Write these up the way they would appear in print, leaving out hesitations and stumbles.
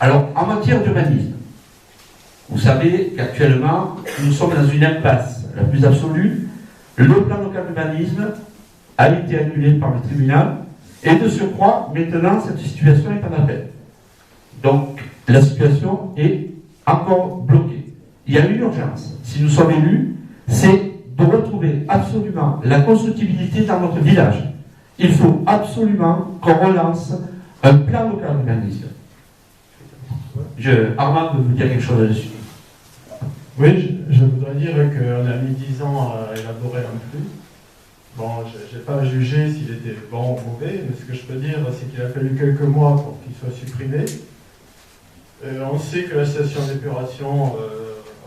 Alors, en matière d'urbanisme, vous savez qu'actuellement, nous sommes dans une impasse la plus absolue. Le plan local d'urbanisme a été annulé par le tribunal, et de surcroît, maintenant, cette situation est en appel. Donc, la situation est encore bloquée. Il y a une urgence, si nous sommes élus, c'est de retrouver absolument la constructibilité dans notre village. Il faut absolument qu'on relance un plan local d'urbanisme. Armand veut vous dire quelque chose là-dessus. Oui, je voudrais dire qu'on a mis 10 ans à élaborer un plus. Bon, je n'ai pas jugé s'il était bon ou mauvais, mais ce que je peux dire, c'est qu'il a fallu quelques mois pour qu'il soit supprimé. On sait que la station d'épuration,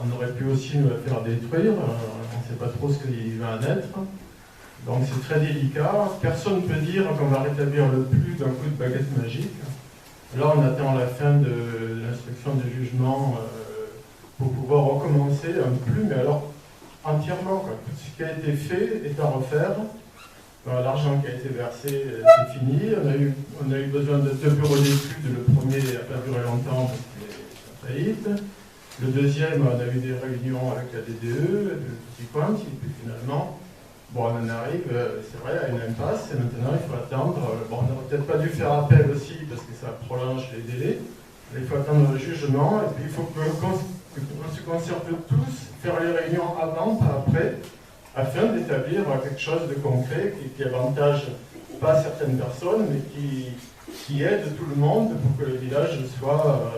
on aurait pu aussi nous la faire détruire. On ne sait pas trop ce qu'il va en être. Donc c'est très délicat. Personne ne peut dire qu'on va rétablir le plus d'un coup de baguette magique. Là, on attend la fin de l'instruction de jugement pour pouvoir recommencer un plus, mais alors entièrement, quoi. Tout ce qui a été fait est à refaire. L'argent qui a été versé, c'est fini. On a eu besoin de 2 bureaux d'études. Le premier n'a pas duré longtemps parce qu'il est en faillite. Le deuxième, on a eu des réunions avec la DDE, de petits points, et puis finalement, bon, on en arrive, c'est vrai, à une impasse, et maintenant il faut attendre. Bon, on n'aurait peut-être pas dû faire appel aussi, parce que ça prolonge les délais. Il faut attendre le jugement, et puis il faut qu'on se concerte tous, faire les réunions avant, pas après, afin d'établir quelque chose de concret qui avantage pas certaines personnes, mais qui aide tout le monde pour que le village soit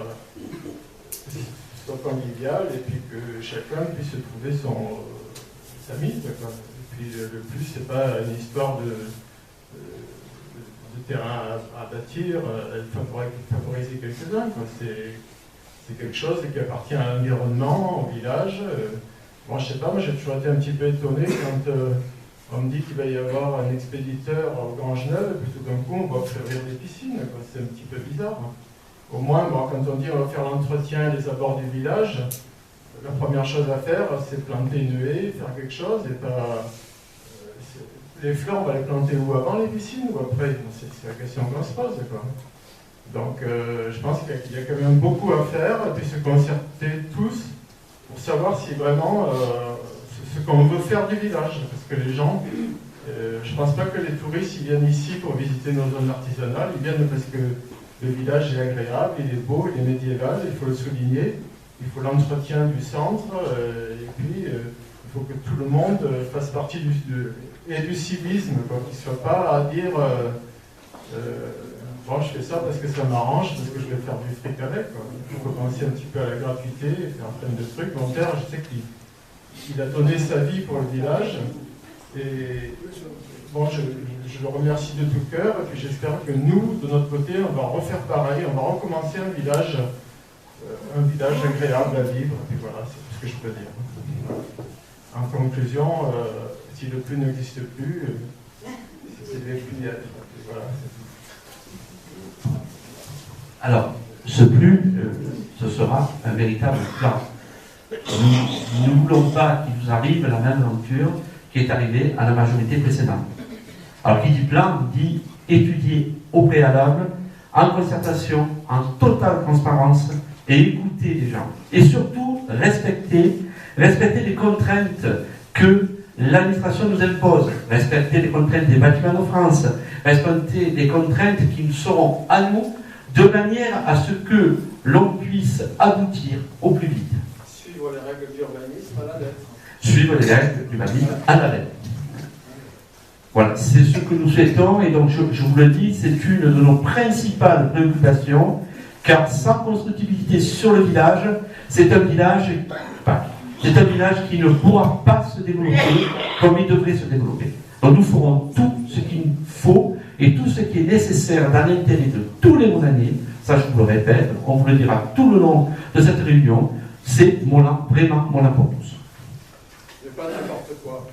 convivial et puis que chacun puisse trouver sa mise. Et puis le plus, c'est pas une histoire de terrain à bâtir, favoriser quelques-uns. C'est quelque chose qui appartient à l'environnement, au village. Bon, je sais pas, moi j'ai toujours été un petit peu étonné quand on me dit qu'il va y avoir un expéditeur au Grange-Neuve, et puis tout d'un coup on va ouvrir des piscines. C'est un petit peu bizarre. Au moins, bon, quand on dit on va faire l'entretien des abords du village, la première chose à faire, c'est planter une haie, faire quelque chose, et pas... les fleurs, on va les planter où, avant les piscines ou après? C'est la question qu'on se pose, quoi. Donc, je pense qu'il y a quand même beaucoup à faire, et puis se concerter tous pour savoir si vraiment ce qu'on veut faire du village. Parce que les gens, je pense pas que les touristes ils viennent ici pour visiter nos zones artisanales, ils viennent parce que le village est agréable, il est beau, il est médiéval, il faut le souligner. Il faut l'entretien du centre, et puis il faut que tout le monde fasse partie du civisme, qu'il ne soit pas à dire bon, je fais ça parce que ça m'arrange, parce que je vais faire du fric avec. Quoi. Il faut penser un petit peu à la gratuité, faire plein de trucs. Mon père, je sais qu'il a donné sa vie pour le village, et bon, je le remercie de tout cœur, et puis j'espère que nous, de notre côté, on va refaire pareil, on va recommencer un village agréable à vivre, et voilà, c'est tout ce que je peux dire. En conclusion, si le plus n'existe plus, c'est le plus d'y être. Voilà, c'est tout. Alors, ce plus, ce sera un véritable plan. Nous ne voulons pas qu'il nous arrive la même aventure qui est arrivée à la majorité précédente. Alors, qui dit plan, dit étudier au préalable, en concertation, en totale transparence, et écouter les gens. Et surtout, respecter les contraintes que l'administration nous impose, respecter les contraintes des bâtiments de France, respecter les contraintes qui nous seront à nous, de manière à ce que l'on puisse aboutir au plus vite. Suivre les règles d'urbanisme à la lettre. Suivre les règles d'urbanisme à la lettre. Voilà, c'est ce que nous souhaitons, et donc je vous le dis, c'est une de nos principales préoccupations, car sans constructibilité sur le village, c'est un village qui ne pourra pas se développer comme il devrait se développer. Donc nous ferons tout ce qu'il faut et tout ce qui est nécessaire dans l'intérêt de tous les Monaniers. Ça, je vous le répète, on vous le dira tout le long de cette réunion. C'est vraiment Moulin pour tous. Mais pas n'importe quoi.